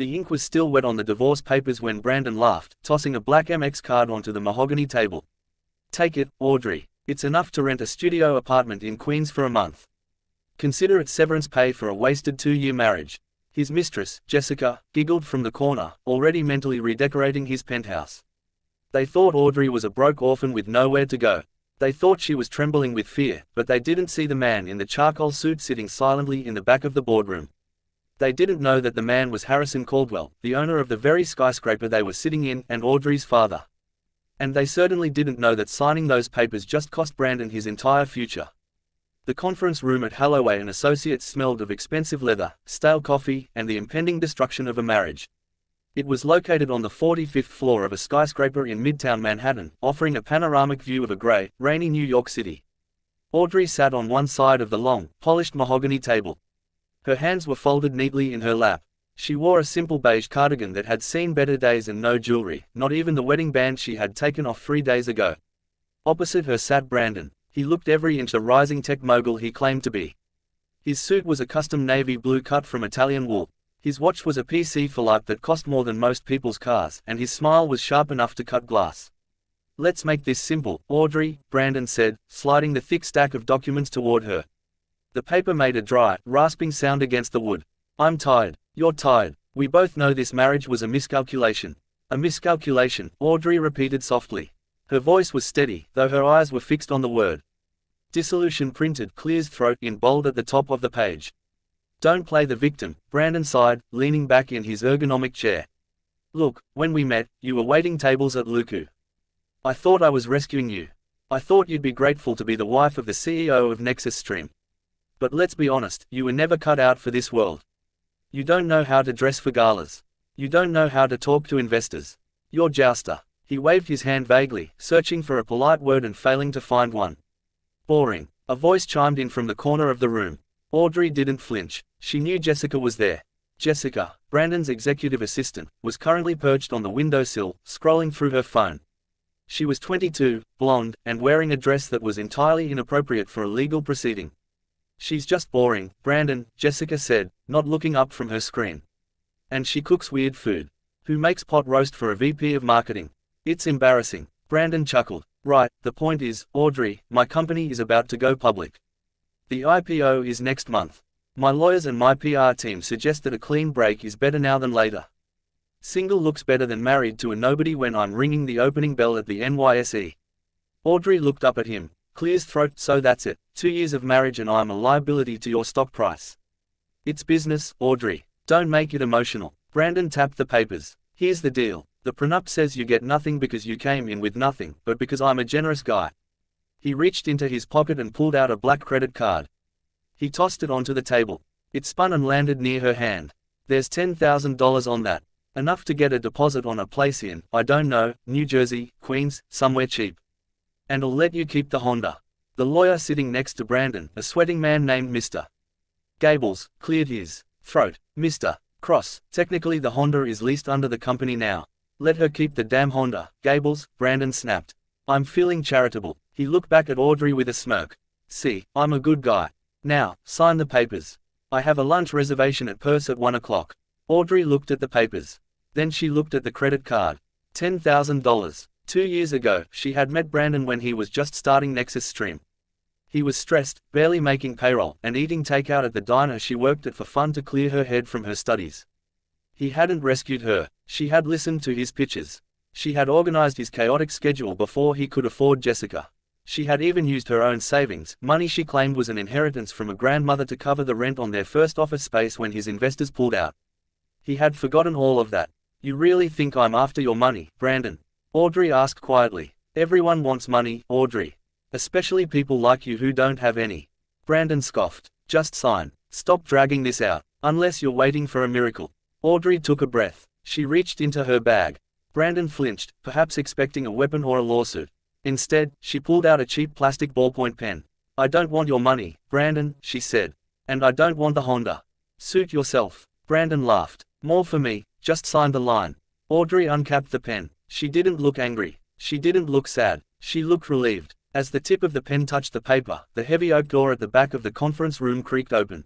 The ink was still wet on the divorce papers when Brandon laughed, tossing a black MX card onto the mahogany table. "Take it, Audrey. It's enough to rent a studio apartment in Queens for a month. Consider it severance pay for a wasted 2-year marriage." His mistress, Jessica, giggled from the corner, already mentally redecorating his penthouse. They thought Audrey was a broke orphan with nowhere to go. They thought she was trembling with fear, but they didn't see the man in the charcoal suit sitting silently in the back of the boardroom. They didn't know that the man was Harrison Caldwell, the owner of the very skyscraper they were sitting in, and Audrey's father. And they certainly didn't know that signing those papers just cost Brandon his entire future. The conference room at Holloway & Associates smelled of expensive leather, stale coffee, and the impending destruction of a marriage. It was located on the 45th floor of a skyscraper in Midtown Manhattan, offering a panoramic view of a gray, rainy New York City. Audrey sat on one side of the long, polished mahogany table. Her hands were folded neatly in her lap. She wore a simple beige cardigan that had seen better days and no jewelry, not even the wedding band she had taken off 3 days ago. Opposite her sat Brandon. He looked every inch the rising tech mogul he claimed to be. His suit was a custom navy blue cut from Italian wool. His watch was a PC for life that cost more than most people's cars, and his smile was sharp enough to cut glass. "Let's make this simple, Audrey," Brandon said, sliding the thick stack of documents toward her. The paper made a dry, rasping sound against the wood. "I'm tired. You're tired. We both know this marriage was a miscalculation." "A miscalculation," Audrey repeated softly. Her voice was steady, though her eyes were fixed on the word. "Dissolution" printed clear's throat in bold at the top of the page. "Don't play the victim," Brandon sighed, leaning back in his ergonomic chair. "Look, when we met, you were waiting tables at Luku. I thought I was rescuing you. I thought you'd be grateful to be the wife of the CEO of Nexus Stream. But let's be honest, you were never cut out for this world. You don't know how to dress for galas. You don't know how to talk to investors. You're jouster." He waved his hand vaguely, searching for a polite word and failing to find one. "Boring." A voice chimed in from the corner of the room. Audrey didn't flinch. She knew Jessica was there. Jessica, Brandon's executive assistant, was currently perched on the windowsill, scrolling through her phone. She was 22, blonde, and wearing a dress that was entirely inappropriate for a legal proceeding. "She's just boring, Brandon," Jessica said, not looking up from her screen. "And she cooks weird food. Who makes pot roast for a VP of marketing? It's embarrassing." Brandon chuckled. "Right, the point is, Audrey, my company is about to go public. The IPO is next month. My lawyers and my PR team suggest that a clean break is better now than later. Single looks better than married to a nobody when I'm ringing the opening bell at the NYSE." Audrey looked up at him, clear's throat. "So that's it, 2 years of marriage and I'm a liability to your stock price." "It's business, Audrey. Don't make it emotional." Brandon tapped the papers. "Here's the deal. The prenup says you get nothing because you came in with nothing, but because I'm a generous guy." He reached into his pocket and pulled out a black credit card. He tossed it onto the table. It spun and landed near her hand. "There's $10,000 on that. Enough to get a deposit on a place in, I don't know, New Jersey, Queens, somewhere cheap. And I'll let you keep the Honda." The lawyer sitting next to Brandon, a sweating man named Mr. Gables, cleared his throat. "Mr. Cross, technically the Honda is leased under the company now. Let her keep the damn Honda, Gables," Brandon snapped. "I'm feeling charitable." He looked back at Audrey with a smirk. "See, I'm a good guy. Now, sign the papers. I have a lunch reservation at Purse at 1 o'clock. Audrey looked at the papers. Then she looked at the credit card. $10,000. 2 years ago, she had met Brandon when he was just starting Nexus Stream. He was stressed, barely making payroll, and eating takeout at the diner she worked at for fun to clear her head from her studies. He hadn't rescued her. She had listened to his pitches. She had organized his chaotic schedule before he could afford Jessica. She had even used her own savings, money she claimed was an inheritance from a grandmother, to cover the rent on their first office space when his investors pulled out. He had forgotten all of that. "You really think I'm after your money, Brandon?" Audrey asked quietly. "Everyone wants money, Audrey. Especially people like you who don't have any." Brandon scoffed. "Just sign. Stop dragging this out. Unless you're waiting for a miracle." Audrey took a breath. She reached into her bag. Brandon flinched, perhaps expecting a weapon or a lawsuit. Instead, she pulled out a cheap plastic ballpoint pen. "I don't want your money, Brandon," she said. "And I don't want the Honda. Suit yourself." Brandon laughed. "More for me, just sign the line." Audrey uncapped the pen. She didn't look angry. She didn't look sad. She looked relieved. As the tip of the pen touched the paper, the heavy oak door at the back of the conference room creaked open.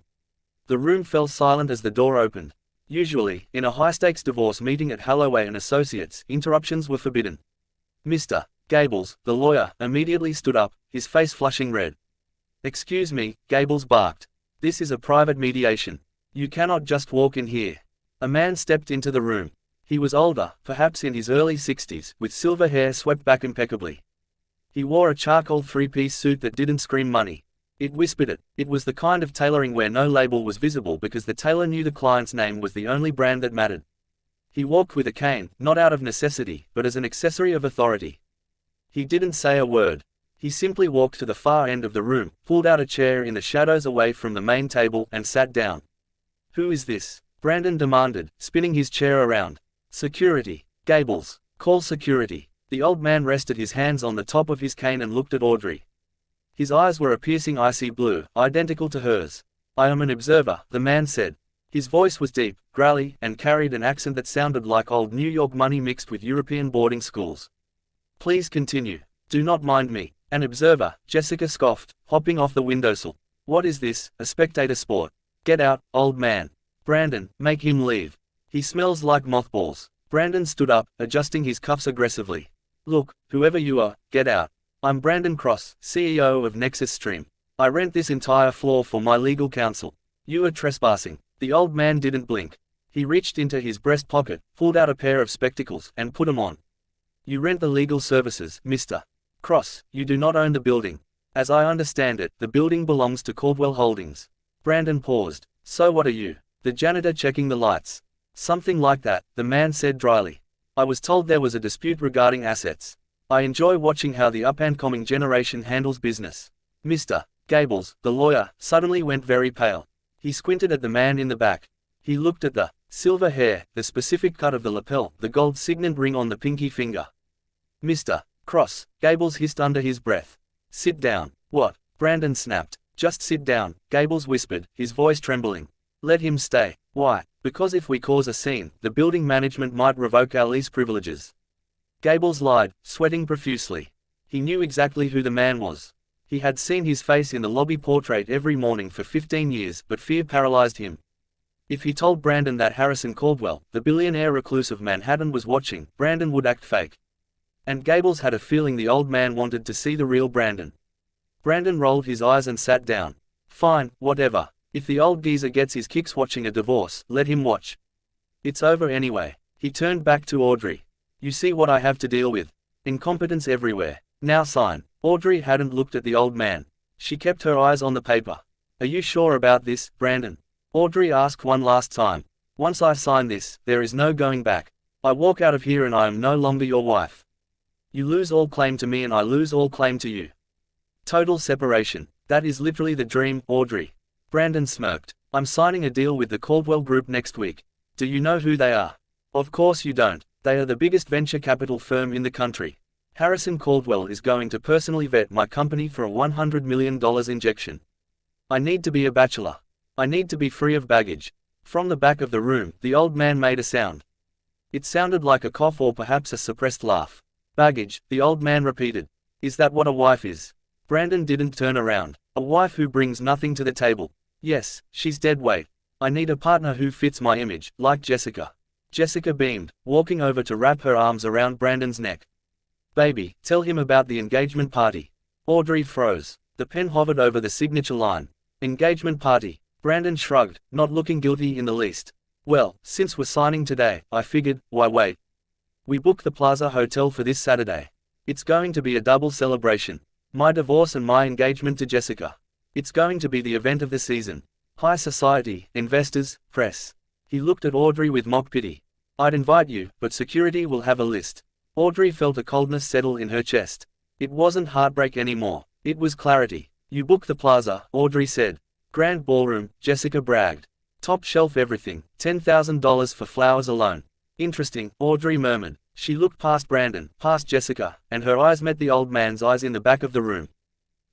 The room fell silent as the door opened. Usually, in a high-stakes divorce meeting at Holloway and Associates, interruptions were forbidden. Mr. Gables, the lawyer, immediately stood up, his face flushing red. "Excuse me," Gables barked. "This is a private mediation. You cannot just walk in here." A man stepped into the room. He was older, perhaps in his early 60s, with silver hair swept back impeccably. He wore a charcoal three-piece suit that didn't scream money. It whispered it. It was the kind of tailoring where no label was visible because the tailor knew the client's name was the only brand that mattered. He walked with a cane, not out of necessity, but as an accessory of authority. He didn't say a word. He simply walked to the far end of the room, pulled out a chair in the shadows away from the main table, and sat down. "Who is this?" Brandon demanded, spinning his chair around. "Security. Gables. Call security." The old man rested his hands on the top of his cane and looked at Audrey. His eyes were a piercing icy blue, identical to hers. "I am an observer," the man said. His voice was deep, growly, and carried an accent that sounded like old New York money mixed with European boarding schools. "Please continue. Do not mind me." "An observer," Jessica scoffed, hopping off the windowsill. "What is this, a spectator sport? Get out, old man. Brandon, make him leave. He smells like mothballs." Brandon stood up, adjusting his cuffs aggressively. "Look, whoever you are, get out. I'm Brandon Cross, CEO of Nexus Stream. I rent this entire floor for my legal counsel. You are trespassing." The old man didn't blink. He reached into his breast pocket, pulled out a pair of spectacles, and put them on. "You rent the legal services, Mr. Cross. You do not own the building. As I understand it, the building belongs to Caldwell Holdings." Brandon paused. "So what are you? The janitor checking the lights?" "Something like that," the man said dryly. "I was told there was a dispute regarding assets. I enjoy watching how the up-and-coming generation handles business." Mr. Gables, the lawyer, suddenly went very pale. He squinted at the man in the back. He looked at the silver hair, the specific cut of the lapel, the gold signet ring on the pinky finger. "Mr. Cross," Gables hissed under his breath. "Sit down." "What?" Brandon snapped. "Just sit down," Gables whispered, his voice trembling. "Let him stay." "Why?" "Because if we cause a scene, the building management might revoke our lease privileges." Gables lied, sweating profusely. He knew exactly who the man was. He had seen his face in the lobby portrait every morning for 15 years, but fear paralyzed him. If he told Brandon that Harrison Caldwell, the billionaire recluse of Manhattan, was watching, Brandon would act fake. And Gables had a feeling the old man wanted to see the real Brandon. Brandon rolled his eyes and sat down. "Fine, whatever. If the old geezer gets his kicks watching a divorce, let him watch. It's over anyway." He turned back to Audrey. "You see what I have to deal with. Incompetence everywhere. Now sign." Audrey hadn't looked at the old man. She kept her eyes on the paper. "Are you sure about this, Brandon?" Audrey asked one last time. "Once I sign this, there is no going back. I walk out of here and I am no longer your wife. You lose all claim to me and I lose all claim to you. Total separation. That is literally the dream, Audrey." Brandon smirked. "I'm signing a deal with the Caldwell Group next week. Do you know who they are?" "Of course you don't. They are the biggest venture capital firm in the country. Harrison Caldwell is going to personally vet my company for a $100 million injection. I need to be a bachelor. I need to be free of baggage." From the back of the room, the old man made a sound. It sounded like a cough or perhaps a suppressed laugh. "Baggage," the old man repeated. "Is that what a wife is?" Brandon didn't turn around. "A wife who brings nothing to the table. Yes, she's dead weight. I need a partner who fits my image, like Jessica." Jessica beamed, walking over to wrap her arms around Brandon's neck. "Baby, tell him about the engagement party." Audrey froze. The pen hovered over the signature line. "Engagement party." Brandon shrugged, not looking guilty in the least. "Well, since we're signing today, I figured, why wait? We booked the Plaza Hotel for this Saturday. It's going to be a double celebration. My divorce and my engagement to Jessica. It's going to be the event of the season. High society, investors, press." He looked at Audrey with mock pity. "I'd invite you, but security will have a list." Audrey felt a coldness settle in her chest. It wasn't heartbreak anymore. It was clarity. "You booked the Plaza," Audrey said. "Grand ballroom," Jessica bragged. "Top shelf everything, $10,000 for flowers alone." "Interesting," Audrey murmured. She looked past Brandon, past Jessica, and her eyes met the old man's eyes in the back of the room.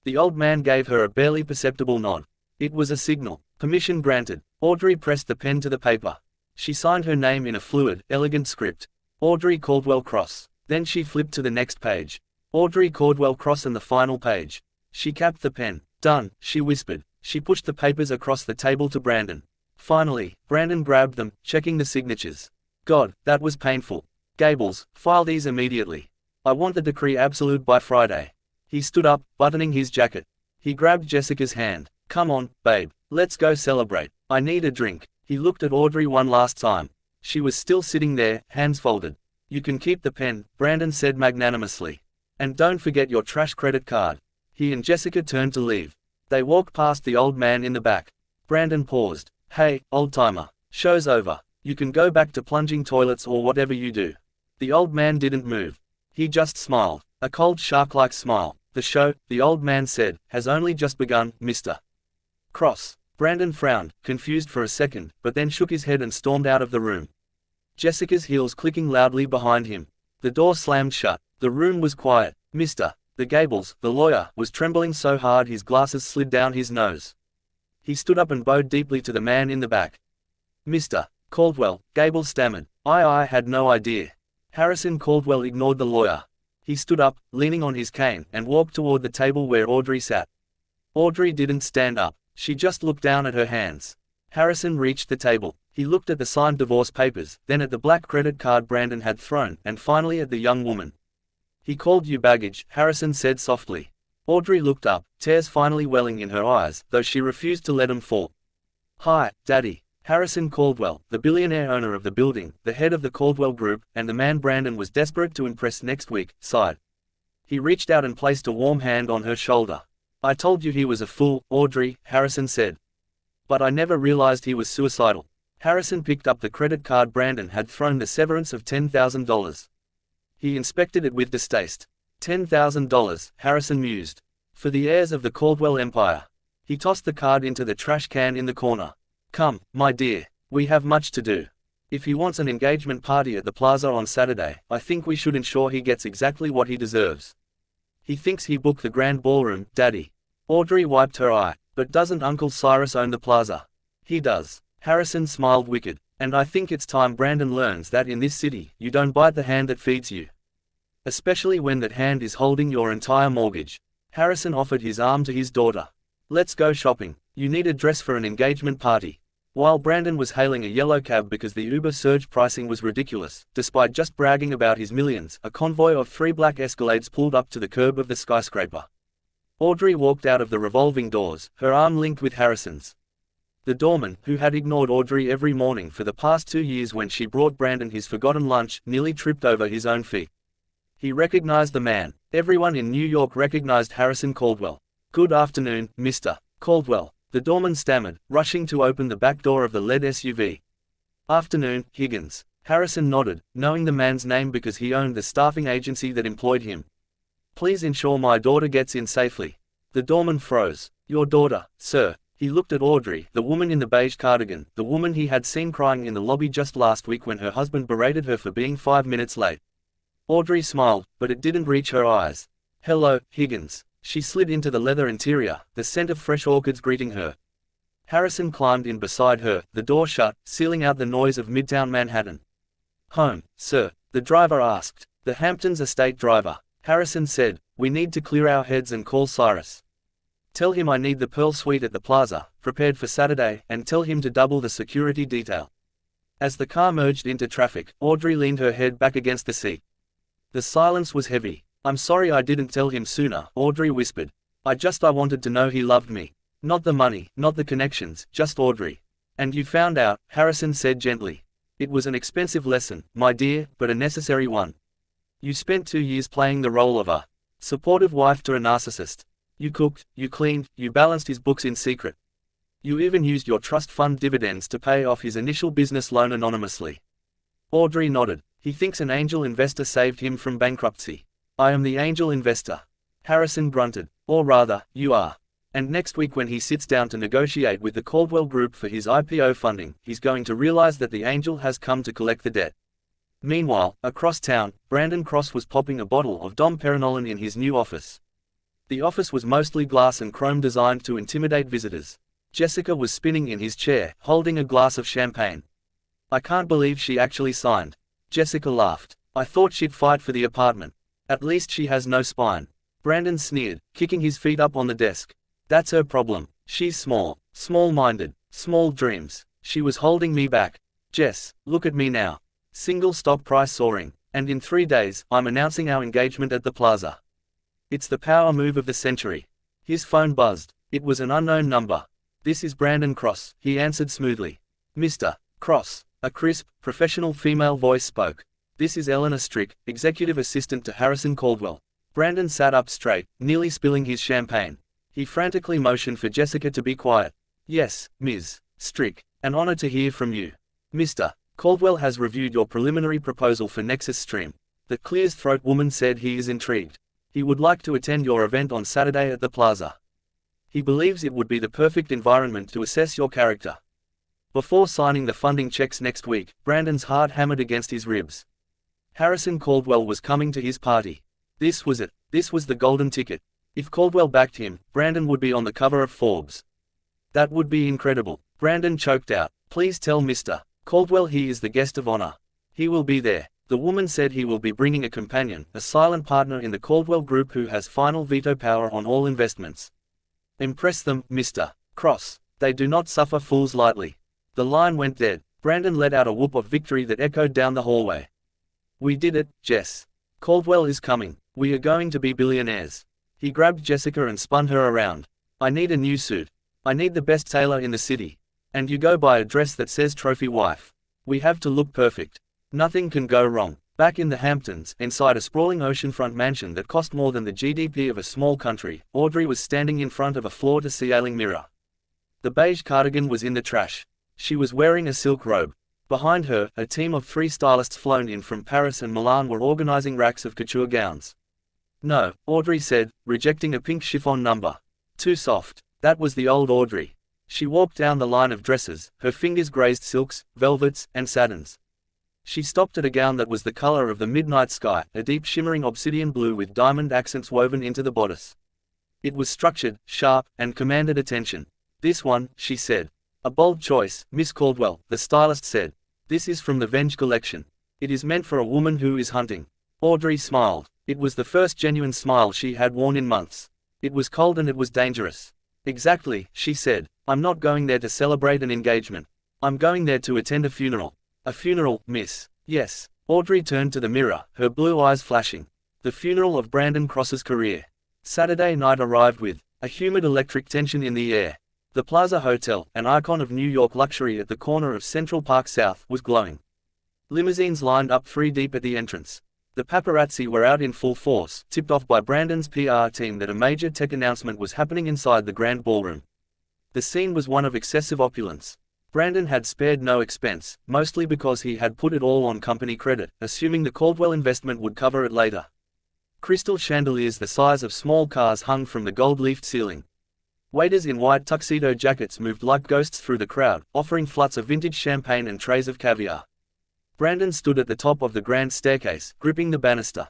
The old man gave her a barely perceptible nod. It was a signal. Permission granted. Audrey pressed the pen to the paper. She signed her name in a fluid, elegant script. Audrey Caldwell Cross. Then she flipped to the next page. Audrey Caldwell Cross and the final page. She capped the pen. "Done," she whispered. She pushed the papers across the table to Brandon. Finally, Brandon grabbed them, checking the signatures. God, that was painful. Gables, file these immediately. I want the decree absolute by Friday. He stood up, buttoning his jacket. He grabbed Jessica's hand. Come on, babe. Let's go celebrate. I need a drink. He looked at Audrey one last time. She was still sitting there, hands folded. You can keep the pen, Brandon said magnanimously. And don't forget your trash credit card. He and Jessica turned to leave. They walked past the old man in the back. Brandon paused. Hey, old-timer. Show's over. You can go back to plunging toilets or whatever you do. The old man didn't move. He just smiled. A cold shark-like smile. The show, the old man said, has only just begun, Mr. Cross. Brandon frowned, confused for a second, but then shook his head and stormed out of the room. Jessica's heels clicking loudly behind him. The door slammed shut. The room was quiet. Mr. The Gables, the lawyer, was trembling so hard his glasses slid down his nose. He stood up and bowed deeply to the man in the back. Mr. Caldwell, Gables stammered. I had no idea. Harrison Caldwell ignored the lawyer. He stood up, leaning on his cane, and walked toward the table where Audrey sat. Audrey didn't stand up. She just looked down at her hands. Harrison reached the table. He looked at the signed divorce papers, then at the black credit card Brandon had thrown, and finally at the young woman. He called you baggage, Harrison said softly. Audrey looked up, tears finally welling in her eyes, though she refused to let them fall. Hi, Daddy. Harrison Caldwell, the billionaire owner of the building, the head of the Caldwell Group, and the man Brandon was desperate to impress next week, sighed. He reached out and placed a warm hand on her shoulder. I told you he was a fool, Audrey, Harrison said. But I never realized he was suicidal. Harrison picked up the credit card Brandon had thrown the severance of $10,000. He inspected it with distaste. $10,000, Harrison mused. For the heirs of the Caldwell empire. He tossed the card into the trash can in the corner. Come, my dear. We have much to do. If he wants an engagement party at the plaza on Saturday, I think we should ensure he gets exactly what he deserves. He thinks he booked the grand ballroom, Daddy. Audrey wiped her eye. But doesn't Uncle Cyrus own the plaza? He does. Harrison smiled wicked. And I think it's time Brandon learns that in this city, you don't bite the hand that feeds you. Especially when that hand is holding your entire mortgage. Harrison offered his arm to his daughter. Let's go shopping. You need a dress for an engagement party. While Brandon was hailing a yellow cab because the Uber surge pricing was ridiculous, despite just bragging about his millions, a convoy of 3 black Escalades pulled up to the curb of the skyscraper. Audrey walked out of the revolving doors, her arm linked with Harrison's. The doorman, who had ignored Audrey every morning for the past 2 years when she brought Brandon his forgotten lunch, nearly tripped over his own feet. He recognized the man. Everyone in New York recognized Harrison Caldwell. Good afternoon, Mr. Caldwell, the doorman stammered, rushing to open the back door of the lead SUV. Afternoon, Higgins. Harrison nodded, knowing the man's name because he owned the staffing agency that employed him. Please ensure my daughter gets in safely. The doorman froze. Your daughter, sir. He looked at Audrey, the woman in the beige cardigan, the woman he had seen crying in the lobby just last week when her husband berated her for being 5 minutes late. Audrey smiled, but it didn't reach her eyes. Hello, Higgins. She slid into the leather interior, the scent of fresh orchids greeting her. Harrison climbed in beside her, the door shut, sealing out the noise of Midtown Manhattan. Home, sir, the driver asked. The Hamptons estate driver. Harrison said, we need to clear our heads and call Cyrus. Tell him I need the Pearl Suite at the plaza, prepared for Saturday, and tell him to double the security detail. As the car merged into traffic, Audrey leaned her head back against the seat. The silence was heavy. I'm sorry I didn't tell him sooner, Audrey whispered. I wanted to know he loved me. Not the money, not the connections, just Audrey. And you found out, Harrison said gently. It was an expensive lesson, my dear, but a necessary one. You spent 2 years playing the role of a supportive wife to a narcissist. You cooked, you cleaned, you balanced his books in secret. You even used your trust fund dividends to pay off his initial business loan anonymously. Audrey nodded. He thinks an angel investor saved him from bankruptcy. I am the angel investor. Harrison grunted. Or rather, you are. And next week when he sits down to negotiate with the Caldwell Group for his IPO funding, he's going to realize that the angel has come to collect the debt. Meanwhile, across town, Brandon Cross was popping a bottle of Dom Perignon in his new office. The office was mostly glass and chrome designed to intimidate visitors. Jessica was spinning in his chair, holding a glass of champagne. I can't believe she actually signed. Jessica laughed. I thought she'd fight for the apartment. At least she has no spine. Brandon sneered, kicking his feet up on the desk. That's her problem. She's small, small-minded, small dreams. She was holding me back. Jess, look at me now. Single stock price soaring, and in 3 days, I'm announcing our engagement at the Plaza. It's the power move of the century. His phone buzzed. It was an unknown number. This is Brandon Cross, he answered smoothly. Mr. Cross. A crisp, professional female voice spoke. This is Eleanor Strick, executive assistant to Harrison Caldwell. Brandon sat up straight, nearly spilling his champagne. He frantically motioned for Jessica to be quiet. Yes, Ms. Strick. An honor to hear from you. Mr. Caldwell has reviewed your preliminary proposal for Nexus Stream. The clear-throat woman said he is intrigued. He would like to attend your event on Saturday at the Plaza. He believes it would be the perfect environment to assess your character. Before signing the funding checks next week, Brandon's heart hammered against his ribs. Harrison Caldwell was coming to his party. This was it. This was the golden ticket. If Caldwell backed him, Brandon would be on the cover of Forbes. That would be incredible. Brandon choked out. Please tell Mr. Caldwell he is the guest of honor. He will be there. The woman said he will be bringing a companion, a silent partner in the Caldwell Group who has final veto power on all investments. Impress them, Mr. Cross. They do not suffer fools lightly. The line went dead. Brandon let out a whoop of victory that echoed down the hallway. We did it, Jess. Caldwell is coming. We are going to be billionaires. He grabbed Jessica and spun her around. I need a new suit. I need the best tailor in the city. And you go buy a dress that says trophy wife. We have to look perfect. Nothing can go wrong. Back in the Hamptons, inside a sprawling oceanfront mansion that cost more than the GDP of a small country, Audrey was standing in front of a floor-to-ceiling mirror. The beige cardigan was in the trash. She was wearing a silk robe. Behind her, a team of 3 stylists flown in from Paris and Milan were organizing racks of couture gowns. No, Audrey said, rejecting a pink chiffon number. Too soft. That was the old Audrey. She walked down the line of dresses, her fingers grazed silks, velvets, and satins. She stopped at a gown that was the color of the midnight sky, a deep shimmering obsidian blue with diamond accents woven into the bodice. It was structured, sharp, and commanded attention. This one, she said. A bold choice, Miss Caldwell, the stylist said. This is from the Venge collection. It is meant for a woman who is hunting. Audrey smiled. It was the first genuine smile she had worn in months. It was cold and it was dangerous. Exactly, she said. I'm not going there to celebrate an engagement. I'm going there to attend a funeral. A funeral, miss. Yes. Audrey turned to the mirror, her blue eyes flashing. The funeral of Brandon Cross's career. Saturday night arrived with a humid electric tension in the air. The Plaza Hotel, an icon of New York luxury at the corner of Central Park South, was glowing. Limousines lined up 3 deep at the entrance. The paparazzi were out in full force, tipped off by Brandon's PR team that a major tech announcement was happening inside the grand ballroom. The scene was one of excessive opulence. Brandon had spared no expense, mostly because he had put it all on company credit, assuming the Caldwell investment would cover it later. Crystal chandeliers the size of small cars hung from the gold-leafed ceiling. Waiters in white tuxedo jackets moved like ghosts through the crowd, offering floods of vintage champagne and trays of caviar. Brandon stood at the top of the grand staircase, gripping the banister.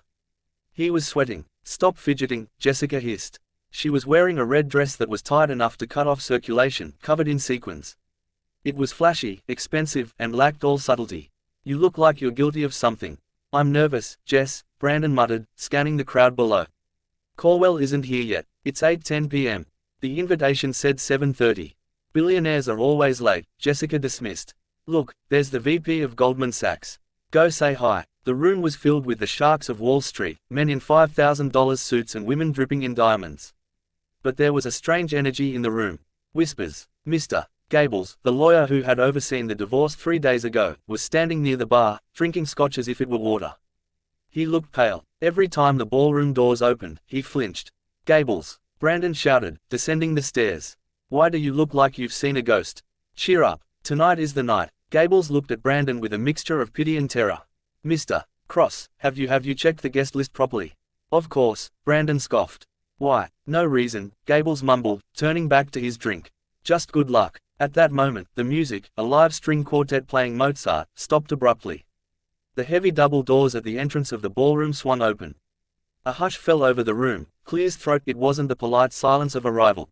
He was sweating. Stop fidgeting, Jessica hissed. She was wearing a red dress that was tight enough to cut off circulation, covered in sequins. It was flashy, expensive, and lacked all subtlety. You look like you're guilty of something. I'm nervous, Jess, Brandon muttered, scanning the crowd below. Caldwell isn't here yet. It's 8:10 p.m. The invitation said 7:30. Billionaires are always late, Jessica dismissed. Look, there's the VP of Goldman Sachs. Go say hi. The room was filled with the sharks of Wall Street, men in $5,000 suits and women dripping in diamonds. But there was a strange energy in the room. Whispers. Mr. Gables, the lawyer who had overseen the divorce 3 days ago, was standing near the bar, drinking scotch as if it were water. He looked pale. Every time the ballroom doors opened, he flinched. Gables, Brandon shouted, descending the stairs. Why do you look like you've seen a ghost? Cheer up. Tonight is the night. Gables looked at Brandon with a mixture of pity and terror. Mr. Cross, have you checked the guest list properly? Of course, Brandon scoffed. Why, no reason, Gables mumbled, turning back to his drink. Just good luck. At that moment, the music, a live string quartet playing Mozart, stopped abruptly. The heavy double doors at the entrance of the ballroom swung open. A hush fell over the room, clear's throat. It wasn't the polite silence of arrival.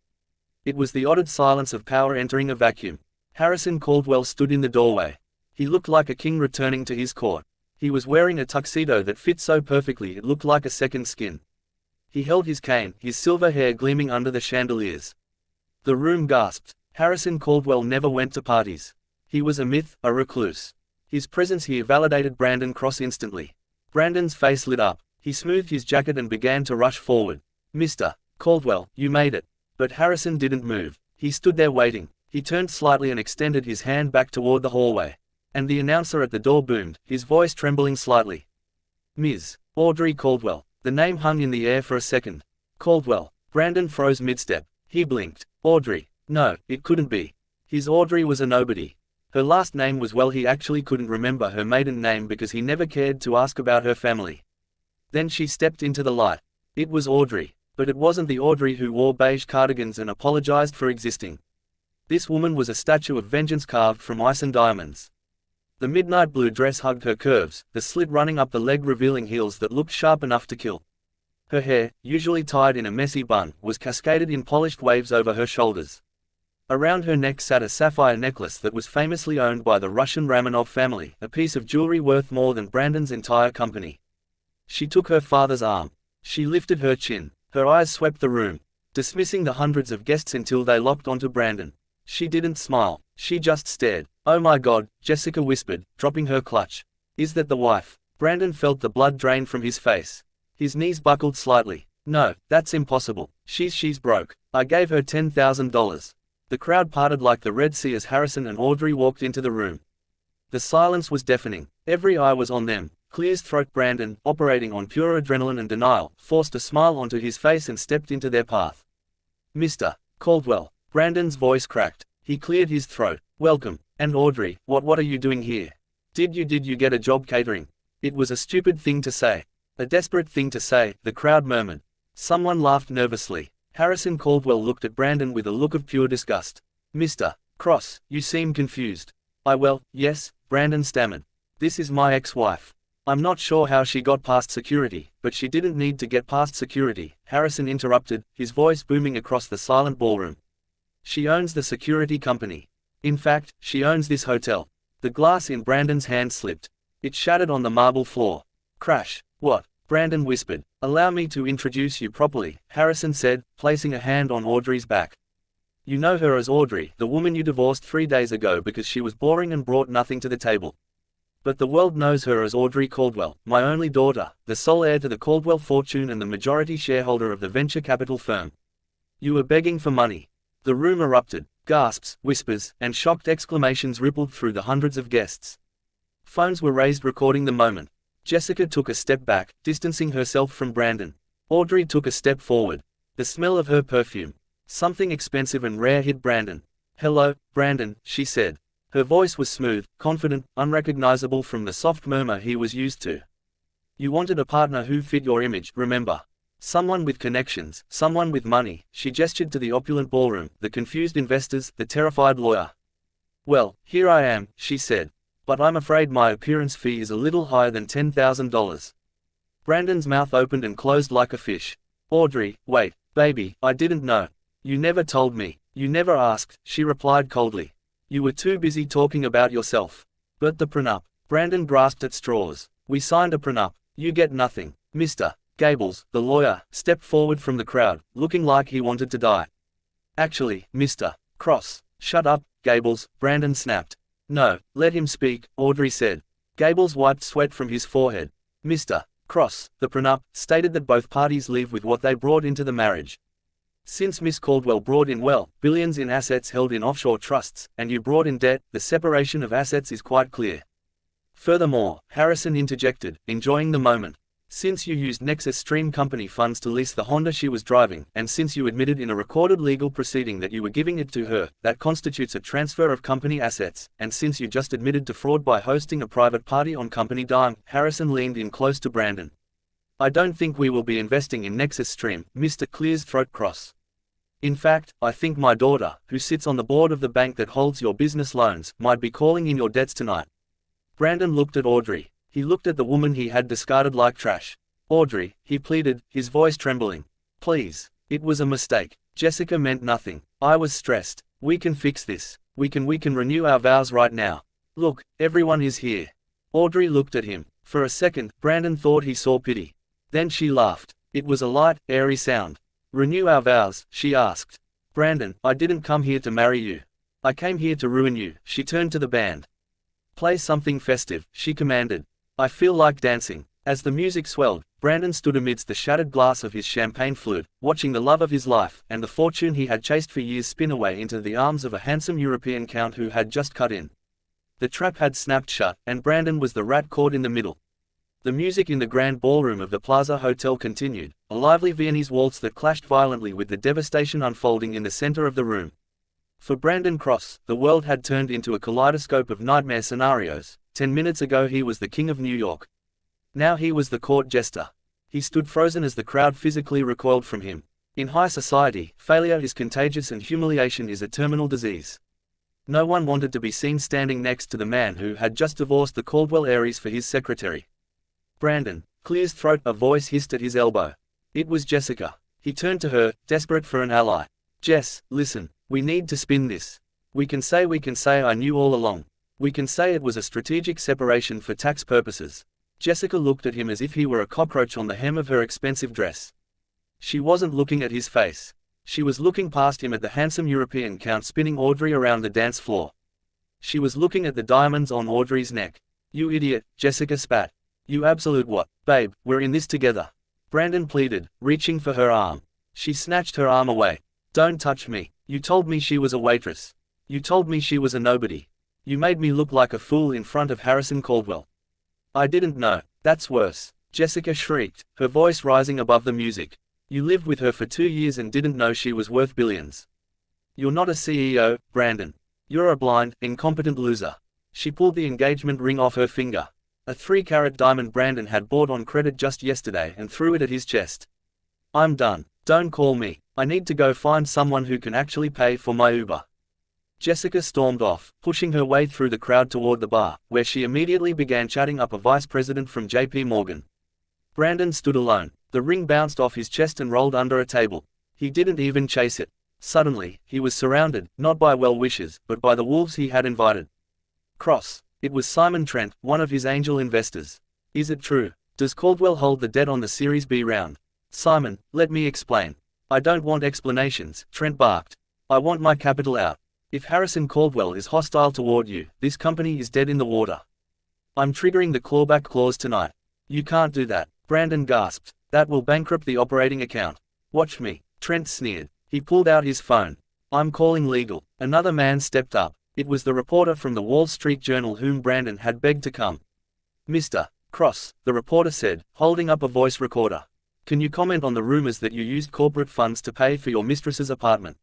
It was the odded silence of power entering a vacuum. Harrison Caldwell stood in the doorway. He looked like a king returning to his court. He was wearing a tuxedo that fit so perfectly it looked like a second skin. He held his cane, his silver hair gleaming under the chandeliers. The room gasped. Harrison Caldwell never went to parties. He was a myth, a recluse. His presence here validated Brandon Cross instantly. Brandon's face lit up. He smoothed his jacket and began to rush forward. Mr. Caldwell, you made it. But Harrison didn't move. He stood there waiting. He turned slightly and extended his hand back toward the hallway. And the announcer at the door boomed, his voice trembling slightly. Ms. Audrey Caldwell. The name hung in the air for a second. Caldwell. Brandon froze mid-step. He blinked. Audrey. No, it couldn't be. His Audrey was a nobody. Her last name was, well, he actually couldn't remember her maiden name because he never cared to ask about her family. Then she stepped into the light. It was Audrey. But it wasn't the Audrey who wore beige cardigans and apologized for existing. This woman was a statue of vengeance carved from ice and diamonds. The midnight blue dress hugged her curves, the slit running up the leg revealing heels that looked sharp enough to kill. Her hair, usually tied in a messy bun, was cascaded in polished waves over her shoulders. Around her neck sat a sapphire necklace that was famously owned by the Russian Romanov family, a piece of jewelry worth more than Brandon's entire company. She took her father's arm. She lifted her chin. Her eyes swept the room, dismissing the hundreds of guests until they locked onto Brandon. She didn't smile. She just stared. Oh my God, Jessica whispered, dropping her clutch. Is that the wife? Brandon felt the blood drain from his face. His knees buckled slightly. No, that's impossible. She's broke. I gave her $10,000. The crowd parted like the Red Sea as Harrison and Audrey walked into the room. The silence was deafening. Every eye was on them. Clear's throat. Brandon, operating on pure adrenaline and denial, forced a smile onto his face and stepped into their path. Mr. Caldwell. Brandon's voice cracked. He cleared his throat. Welcome. And Audrey, what are you doing here? Did you get a job catering? It was a stupid thing to say. A desperate thing to say, the crowd murmured. Someone laughed nervously. Harrison Caldwell looked at Brandon with a look of pure disgust. Mr. Cross, you seem confused. Well, yes, Brandon stammered. This is my ex-wife. I'm not sure how she got past security, but she didn't need to get past security, Harrison interrupted, his voice booming across the silent ballroom. She owns the security company. In fact, she owns this hotel. The glass in Brandon's hand slipped. It shattered on the marble floor. Crash. What? Brandon whispered. Allow me to introduce you properly, Harrison said, placing a hand on Audrey's back. You know her as Audrey, the woman you divorced 3 days ago because she was boring and brought nothing to the table. But the world knows her as Audrey Caldwell, my only daughter, the sole heir to the Caldwell fortune and the majority shareholder of the venture capital firm. You were begging for money. The room erupted. Gasps, whispers, and shocked exclamations rippled through the hundreds of guests. Phones were raised recording the moment. Jessica took a step back, distancing herself from Brandon. Audrey took a step forward. The smell of her perfume. Something expensive and rare hit Brandon. Hello, Brandon, she said. Her voice was smooth, confident, unrecognizable from the soft murmur he was used to. You wanted a partner who fit your image, remember? Someone with connections, someone with money. She gestured to the opulent ballroom, the confused investors, the terrified lawyer. Well, here I am, she said. But I'm afraid my appearance fee is a little higher than $10,000. Brandon's mouth opened and closed like a fish. Audrey, wait, baby, I didn't know. You never told me. You never asked, she replied coldly. You were too busy talking about yourself. But the prenup. Brandon grasped at straws. We signed a prenup. You get nothing. Mr. Gables, the lawyer, stepped forward from the crowd, looking like he wanted to die. Actually, Mr. Cross. Shut up, Gables, Brandon snapped. No, let him speak, Audrey said. Gables wiped sweat from his forehead. Mr. Cross, the prenup, stated that both parties leave with what they brought into the marriage. Since Miss Caldwell brought in, well, billions in assets held in offshore trusts, and you brought in debt, the separation of assets is quite clear. Furthermore, Harrison interjected, enjoying the moment. Since you used Nexus Stream Company funds to lease the Honda she was driving, and since you admitted in a recorded legal proceeding that you were giving it to her, that constitutes a transfer of company assets, and since you just admitted to fraud by hosting a private party on company dime, Harrison leaned in close to Brandon. I don't think we will be investing in Nexus Stream, Mr. Clear's throat cross. In fact, I think my daughter, who sits on the board of the bank that holds your business loans, might be calling in your debts tonight. Brandon looked at Audrey. He looked at the woman he had discarded like trash. Audrey, he pleaded, his voice trembling. Please. It was a mistake. Jessica meant nothing. I was stressed. We can fix this. We can renew our vows right now. Look, everyone is here. Audrey looked at him. For a second, Brandon thought he saw pity. Then she laughed. It was a light, airy sound. Renew our vows, she asked. Brandon, I didn't come here to marry you. I came here to ruin you. She turned to the band. Play something festive, she commanded. I feel like dancing. As the music swelled, Brandon stood amidst the shattered glass of his champagne flute, watching the love of his life, and the fortune he had chased for years spin away into the arms of a handsome European count who had just cut in. The trap had snapped shut, and Brandon was the rat caught in the middle. The music in the grand ballroom of the Plaza Hotel continued, a lively Viennese waltz that clashed violently with the devastation unfolding in the center of the room. For Brandon Cross, the world had turned into a kaleidoscope of nightmare scenarios. 10 minutes ago he was the king of New York. Now he was the court jester. He stood frozen as the crowd physically recoiled from him. In high society, failure is contagious and humiliation is a terminal disease. No one wanted to be seen standing next to the man who had just divorced the Caldwell Heiress for his secretary. Brandon, clear his throat, a voice hissed at his elbow. It was Jessica. He turned to her, desperate for an ally. Jess, listen, we need to spin this. We can say I knew all along. We can say it was a strategic separation for tax purposes. Jessica looked at him as if he were a cockroach on the hem of her expensive dress. She wasn't looking at his face. She was looking past him at the handsome European count spinning Audrey around the dance floor. She was looking at the diamonds on Audrey's neck. You idiot, Jessica spat. You absolute what? Babe, we're in this together. Brandon pleaded, reaching for her arm. She snatched her arm away. Don't touch me. You told me she was a waitress. You told me she was a nobody. You made me look like a fool in front of Harrison Caldwell. I didn't know. That's worse. Jessica shrieked, her voice rising above the music. You lived with her for 2 years and didn't know she was worth billions. You're not a CEO, Brandon. You're a blind, incompetent loser. She pulled the engagement ring off her finger. A 3-carat diamond Brandon had bought on credit just yesterday and threw it at his chest. I'm done. Don't call me. I need to go find someone who can actually pay for my Uber. Jessica stormed off, pushing her way through the crowd toward the bar, where she immediately began chatting up a vice president from JP Morgan. Brandon stood alone. The ring bounced off his chest and rolled under a table. He didn't even chase it. Suddenly, he was surrounded, not by well-wishers, but by the wolves he had invited. Cross. It was Simon Trent, one of his angel investors. Is it true? Does Caldwell hold the debt on the Series B round? Simon, let me explain. I don't want explanations, Trent barked. I want my capital out. If Harrison Caldwell is hostile toward you, this company is dead in the water. I'm triggering the clawback clause tonight. You can't do that, Brandon gasped. That will bankrupt the operating account. Watch me, Trent sneered. He pulled out his phone. I'm calling legal. Another man stepped up. It was the reporter from the Wall Street Journal whom Brandon had begged to come. Mr. Cross, the reporter said, holding up a voice recorder. Can you comment on the rumors that you used corporate funds to pay for your mistress's apartment?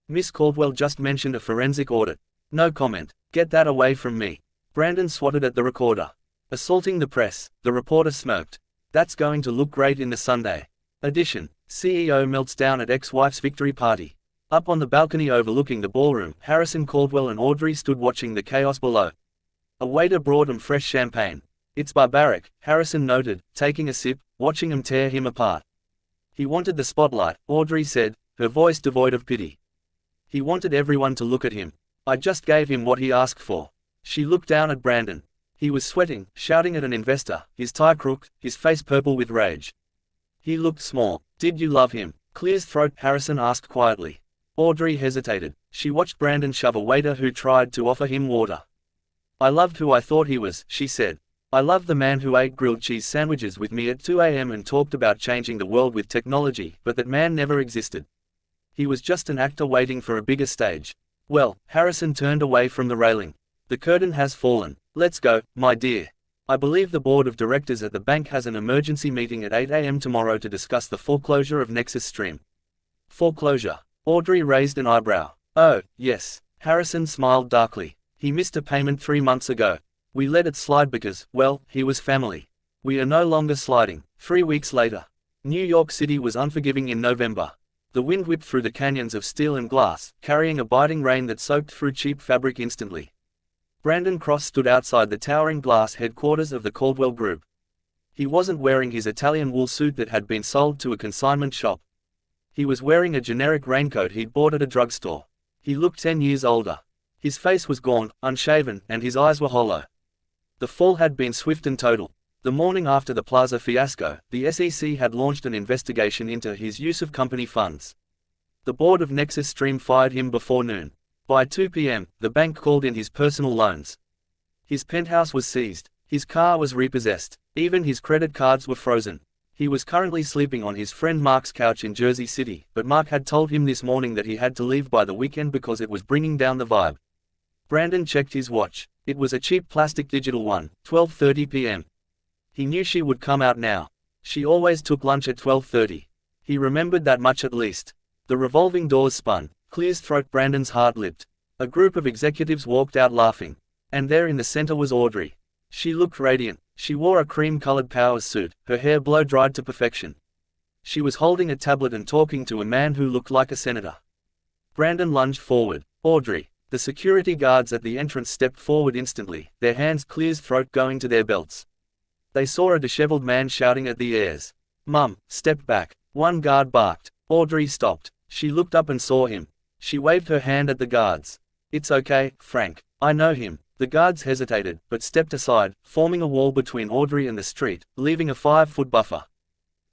Miss Caldwell just mentioned a forensic audit. No comment. Get that away from me. Brandon swatted at the recorder. Assaulting the press, the reporter smirked. That's going to look great in the Sunday edition. CEO melts down at ex-wife's victory party. Up on the balcony overlooking the ballroom, Harrison Caldwell and Audrey stood watching the chaos below. A waiter brought them fresh champagne. It's barbaric, Harrison noted, taking a sip, watching them tear him apart. He wanted the spotlight, Audrey said, her voice devoid of pity. He wanted everyone to look at him. I just gave him what he asked for. She looked down at Brandon. He was sweating, shouting at an investor, his tie crooked, his face purple with rage. He looked small. Did you love him? Clear his throat, Harrison asked quietly. Audrey hesitated. She watched Brandon shove a waiter who tried to offer him water. I loved who I thought he was, she said. I loved the man who ate grilled cheese sandwiches with me at 2 a.m. and talked about changing the world with technology, but that man never existed. He was just an actor waiting for a bigger stage. Well, Harrison turned away from the railing. The curtain has fallen. Let's go, my dear. I believe the board of directors at the bank has an emergency meeting at 8 a.m. tomorrow to discuss the foreclosure of Nexus Stream. Foreclosure. Audrey raised an eyebrow. Oh, yes. Harrison smiled darkly. He missed a payment 3 months ago. We let it slide because, well, he was family. We are no longer sliding. 3 weeks later. New York City was unforgiving in November. The wind whipped through the canyons of steel and glass, carrying a biting rain that soaked through cheap fabric instantly. Brandon Cross stood outside the towering glass headquarters of the Caldwell Group. He wasn't wearing his Italian wool suit that had been sold to a consignment shop. He was wearing a generic raincoat he'd bought at a drugstore. He looked 10 years older. His face was gaunt, unshaven, and his eyes were hollow. The fall had been swift and total. The morning after the Plaza fiasco, the SEC had launched an investigation into his use of company funds. The board of Nexus Stream fired him before noon. By 2 p.m., the bank called in his personal loans. His penthouse was seized. His car was repossessed. Even his credit cards were frozen. He was currently sleeping on his friend Mark's couch in Jersey City, but Mark had told him this morning that he had to leave by the weekend because it was bringing down the vibe. Brandon checked his watch. It was a cheap plastic digital one, 12:30 p.m. He knew she would come out now. She always took lunch at 12:30. He remembered that much at least. The revolving doors spun. Clear's throat. Brandon's heart leapt. A group of executives walked out laughing. And there in the center was Audrey. She looked radiant. She wore a cream-colored power suit, her hair blow-dried to perfection. She was holding a tablet and talking to a man who looked like a senator. Brandon lunged forward. Audrey. The security guards at the entrance stepped forward instantly, their hands Clear's throat going to their belts. They saw a disheveled man shouting at the heirs. "Mum, step back." One guard barked. Audrey stopped. She looked up and saw him. She waved her hand at the guards. "It's okay, Frank. I know him." The guards hesitated, but stepped aside, forming a wall between Audrey and the street, leaving a 5-foot buffer.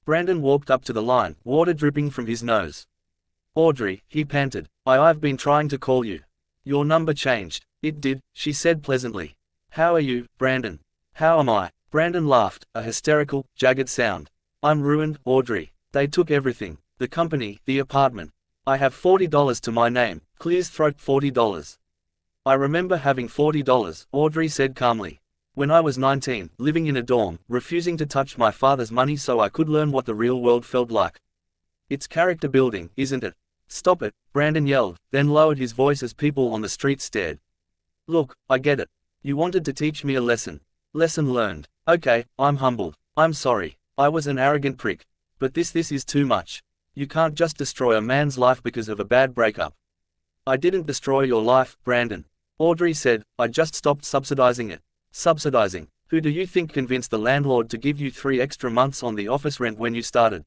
Brandon walked up to the line, water dripping from his nose. "Audrey," he panted. I've been trying to call you. Your number changed." "It did," she said pleasantly. "How are you, Brandon?" "How am I?" Brandon laughed, a hysterical, jagged sound. "I'm ruined, Audrey. They took everything. The company, the apartment. I have $40 to my name." Clear's throat. $40. "I remember having $40, Audrey said calmly. "When I was 19, living in a dorm, refusing to touch my father's money so I could learn what the real world felt like. It's character building, isn't it?" "Stop it," Brandon yelled, then lowered his voice as people on the street stared. "Look, I get it. You wanted to teach me a lesson. Lesson learned. Okay, I'm humbled. I'm sorry. I was an arrogant prick. But this is too much. You can't just destroy a man's life because of a bad breakup." "I didn't destroy your life, Brandon," Audrey said. "I just stopped subsidizing it." "Subsidizing? Who do you think convinced the landlord to give you 3 extra months on the office rent when you started?"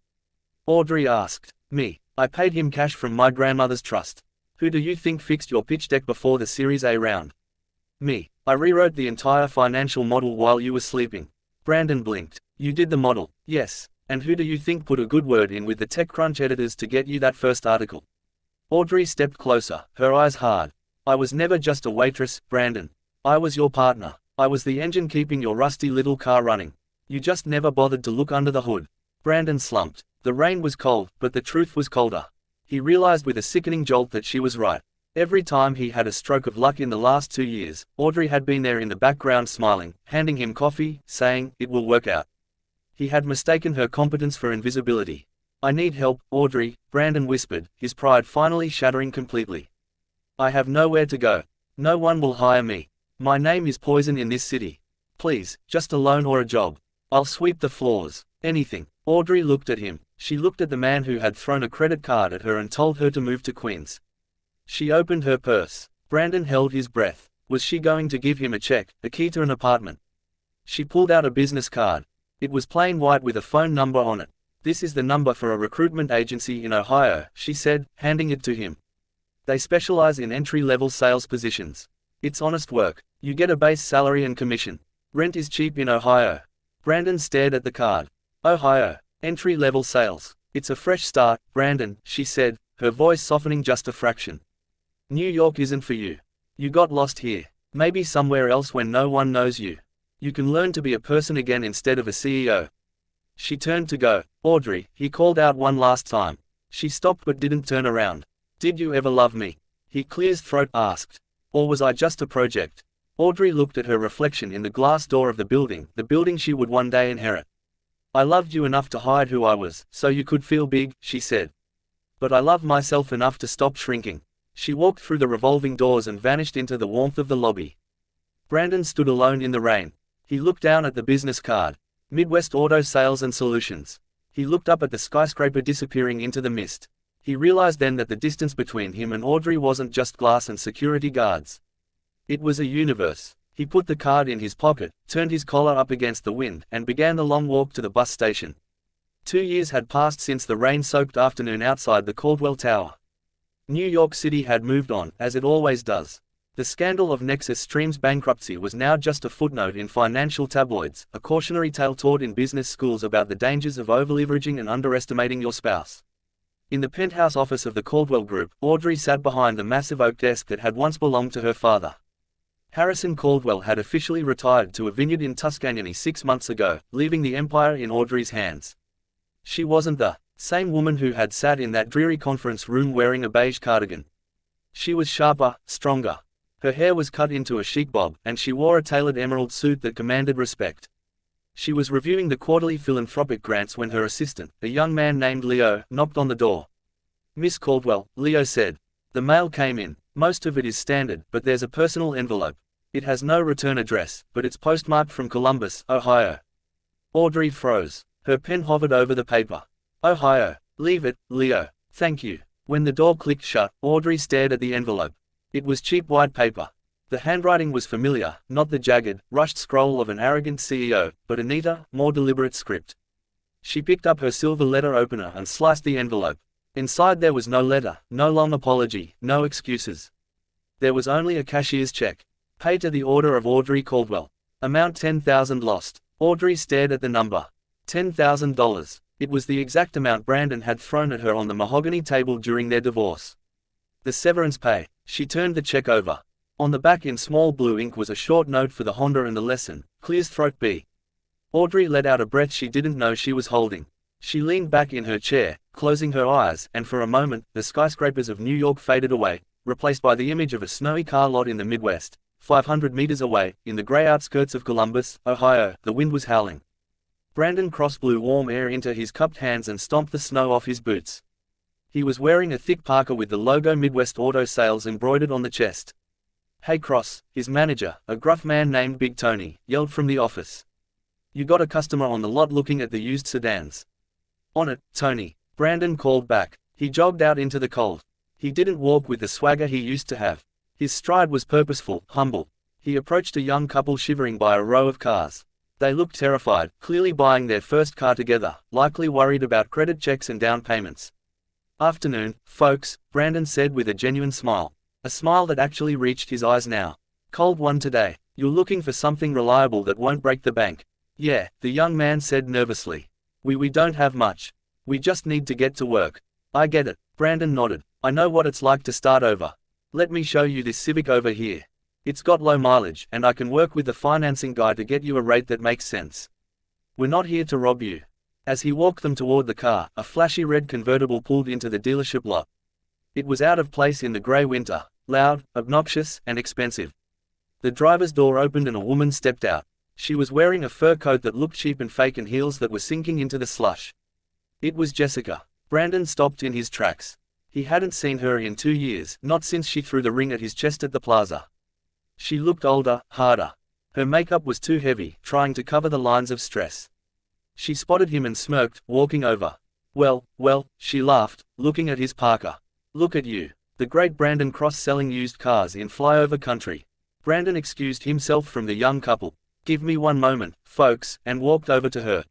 Audrey asked. "Me. I paid him cash from my grandmother's trust." "Who do you think fixed your pitch deck before the Series A round?" "Me. I rewrote the entire financial model while you were sleeping." Brandon blinked. "You did the model?" "Yes. And who do you think put a good word in with the TechCrunch editors to get you that first article?" Audrey stepped closer, her eyes hard. "I was never just a waitress, Brandon. I was your partner. I was the engine keeping your rusty little car running. You just never bothered to look under the hood." Brandon slumped. The rain was cold, but the truth was colder. He realized with a sickening jolt that she was right. Every time he had a stroke of luck in the last 2 years, Audrey had been there in the background smiling, handing him coffee, saying, "It will work out." He had mistaken her competence for invisibility. "I need help, Audrey," Brandon whispered, his pride finally shattering completely. "I have nowhere to go. No one will hire me. My name is poison in this city. Please, just a loan or a job. I'll sweep the floors. Anything." Audrey looked at him. She looked at the man who had thrown a credit card at her and told her to move to Queens. She opened her purse. Brandon held his breath. Was she going to give him a check, a key to an apartment? She pulled out a business card. It was plain white with a phone number on it. "This is the number for a recruitment agency in Ohio," she said, handing it to him. "They specialize in entry-level sales positions. It's honest work. You get a base salary and commission. Rent is cheap in Ohio." Brandon stared at the card. "Ohio. Entry-level sales. It's a fresh start, Brandon," she said, her voice softening just a fraction. "New York isn't for you. You got lost here. Maybe somewhere else when no one knows you. You can learn to be a person again instead of a CEO." She turned to go. "Audrey," he called out one last time. She stopped but didn't turn around. "Did you ever love me?" he Clear's throat asked. "Or was I just a project?" Audrey looked at her reflection in the glass door of the building she would one day inherit. "I loved you enough to hide who I was, so you could feel big," she said. "But I loved myself enough to stop shrinking." She walked through the revolving doors and vanished into the warmth of the lobby. Brandon stood alone in the rain. He looked down at the business card. Midwest Auto Sales and Solutions. He looked up at the skyscraper disappearing into the mist. He realized then that the distance between him and Audrey wasn't just glass and security guards. It was a universe. He put the card in his pocket, turned his collar up against the wind, and began the long walk to the bus station. 2 years had passed since the rain-soaked afternoon outside the Caldwell Tower. New York City had moved on, as it always does. The scandal of Nexus Stream's bankruptcy was now just a footnote in financial tabloids, a cautionary tale taught in business schools about the dangers of overleveraging and underestimating your spouse. In the penthouse office of the Caldwell Group, Audrey sat behind the massive oak desk that had once belonged to her father. Harrison Caldwell had officially retired to a vineyard in Tuscany 6 months ago, leaving the empire in Audrey's hands. She wasn't the same woman who had sat in that dreary conference room wearing a beige cardigan. She was sharper, stronger. Her hair was cut into a chic bob, and she wore a tailored emerald suit that commanded respect. She was reviewing the quarterly philanthropic grants when her assistant, a young man named Leo, knocked on the door. "Miss Caldwell," Leo said. "The mail came in. Most of it is standard, but there's a personal envelope. It has no return address, but it's postmarked from Columbus, Ohio." Audrey froze. Her pen hovered over the paper. "Ohio. Leave it, Leo. Thank you." When the door clicked shut, Audrey stared at the envelope. It was cheap white paper. The handwriting was familiar, not the jagged, rushed scroll of an arrogant CEO, but a neater, more deliberate script. She picked up her silver letter opener and sliced the envelope. Inside there was no letter, no long apology, no excuses. There was only a cashier's check. "Pay to the order of Audrey Caldwell. Amount $10,000 lost." Audrey stared at the number. $10,000. It was the exact amount Brandon had thrown at her on the mahogany table during their divorce. The severance pay. She turned the check over. On the back in small blue ink was a short note for the Honda and the lesson, "Clears throat B." Audrey let out a breath she didn't know she was holding. She leaned back in her chair, closing her eyes, and for a moment, the skyscrapers of New York faded away, replaced by the image of a snowy car lot in the Midwest. 500 meters away, in the gray outskirts of Columbus, Ohio, the wind was howling. Brandon Cross blew warm air into his cupped hands and stomped the snow off his boots. He was wearing a thick parka with the logo Midwest Auto Sales embroidered on the chest. "Hey Cross," his manager, a gruff man named Big Tony, yelled from the office. "You got a customer on the lot looking at the used sedans." "On it, Tony," Brandon called back. He jogged out into the cold. He didn't walk with the swagger he used to have. His stride was purposeful, humble. He approached a young couple shivering by a row of cars. They looked terrified, clearly buying their first car together, likely worried about credit checks and down payments. "Afternoon, folks," Brandon said with a genuine smile. A smile that actually reached his eyes now. "Cold one today. You're looking for something reliable that won't break the bank." "Yeah," the young man said nervously. We don't have much. We just need to get to work." "I get it," Brandon nodded. "I know what it's like to start over. Let me show you this Civic over here. It's got low mileage, and I can work with the financing guy to get you a rate that makes sense. We're not here to rob you." As he walked them toward the car, a flashy red convertible pulled into the dealership lot. It was out of place in the gray winter, loud, obnoxious, and expensive. The driver's door opened and a woman stepped out. She was wearing a fur coat that looked cheap and fake and heels that were sinking into the slush. It was Jessica. Brandon stopped in his tracks. He hadn't seen her in 2 years, not since she threw the ring at his chest at the plaza. She looked older, harder. Her makeup was too heavy, trying to cover the lines of stress. She spotted him and smirked, walking over. Well, she laughed, looking at his parka. "Look at you. The great Brandon Cross selling used cars in flyover country." Brandon excused himself from the young couple. "Give me one moment, folks," and walked over to her.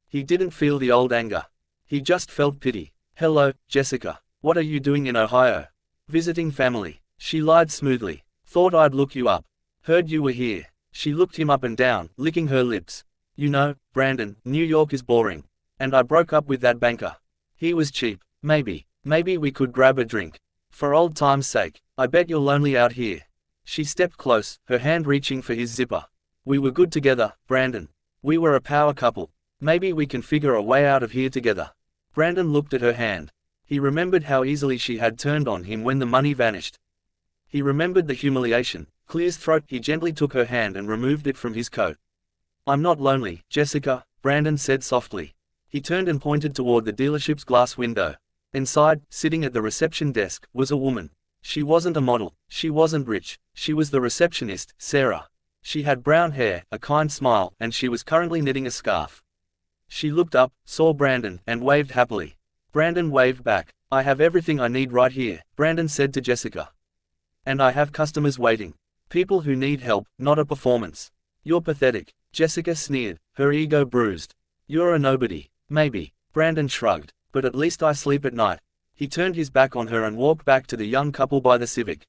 He didn't feel the old anger. He just felt pity. "Hello, Jessica. What are you doing in Ohio?" "Visiting family." She lied smoothly. "Thought I'd look you up. Heard you were here." She looked him up and down, licking her lips. "You know, Brandon, New York is boring. And I broke up with that banker. He was cheap. Maybe we could grab a drink. For old time's sake. I bet you're lonely out here." She stepped close, her hand reaching for his zipper. "We were good together, Brandon. We were a power couple. Maybe we can figure a way out of here together." Brandon looked at her hand. He remembered how easily she had turned on him when the money vanished. He remembered the humiliation. Clear's throat. He gently took her hand and removed it from his coat. "I'm not lonely, Jessica," Brandon said softly. He turned and pointed toward the dealership's glass window. Inside, sitting at the reception desk, was a woman. She wasn't a model. She wasn't rich. She was the receptionist, Sarah. She had brown hair, a kind smile, and she was currently knitting a scarf. She looked up, saw Brandon, and waved happily. Brandon waved back. "I have everything I need right here," Brandon said to Jessica. "And I have customers waiting. People who need help, not a performance." "You're pathetic," Jessica sneered, her ego bruised. "You're a nobody." "Maybe," Brandon shrugged, "but at least I sleep at night." He turned his back on her and walked back to the young couple by the Civic.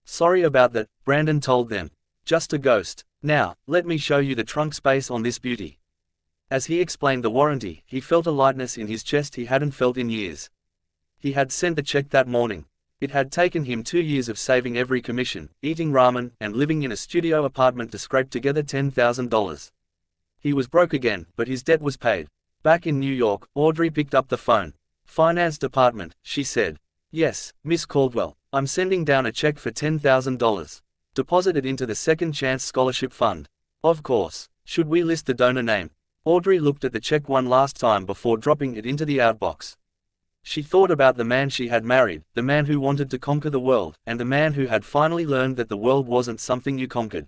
"Sorry about that," Brandon told them. "Just a ghost. Now, let me show you the trunk space on this beauty." As he explained the warranty, he felt a lightness in his chest he hadn't felt in years. He had sent the check that morning. It had taken him 2 years of saving every commission, eating ramen, and living in a studio apartment to scrape together $10,000. He was broke again, but his debt was paid. Back in New York, Audrey picked up the phone. "Finance department," she said. "Yes, Miss Caldwell. I'm sending down a check for $10,000. Deposit it into the Second Chance Scholarship Fund." "Of course. Should we list the donor name?" Audrey looked at the check one last time before dropping it into the outbox. She thought about the man she had married, the man who wanted to conquer the world, and the man who had finally learned that the world wasn't something you conquered.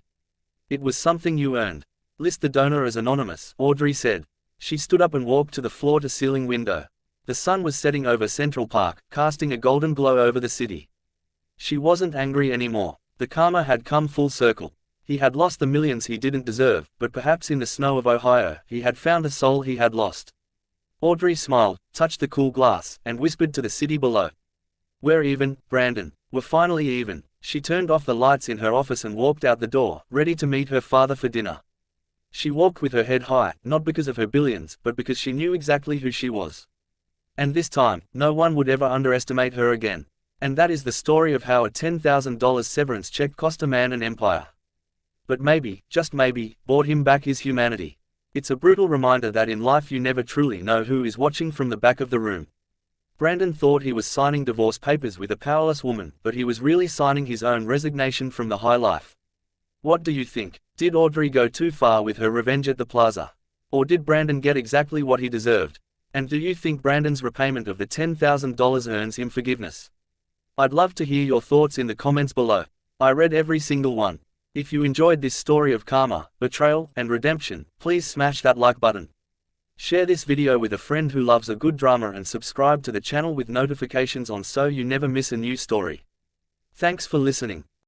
It was something you earned. "List the donor as anonymous," Audrey said. She stood up and walked to the floor-to-ceiling window. The sun was setting over Central Park, casting a golden glow over the city. She wasn't angry anymore. The karma had come full circle. He had lost the millions he didn't deserve, but perhaps in the snow of Ohio, he had found the soul he had lost. Audrey smiled, touched the cool glass, and whispered to the city below. "We're even, Brandon. We're finally even." She turned off the lights in her office and walked out the door, ready to meet her father for dinner. She walked with her head high, not because of her billions, but because she knew exactly who she was. And this time, no one would ever underestimate her again. And that is the story of how a $10,000 severance check cost a man an empire. But maybe, just maybe, bought him back his humanity. It's a brutal reminder that in life you never truly know who is watching from the back of the room. Brandon thought he was signing divorce papers with a powerless woman, but he was really signing his own resignation from the high life. What do you think? Did Audrey go too far with her revenge at the plaza? Or did Brandon get exactly what he deserved? And do you think Brandon's repayment of the $10,000 earns him forgiveness? I'd love to hear your thoughts in the comments below. I read every single one. If you enjoyed this story of karma, betrayal, and redemption, please smash that like button. Share this video with a friend who loves a good drama and subscribe to the channel with notifications on so you never miss a new story. Thanks for listening.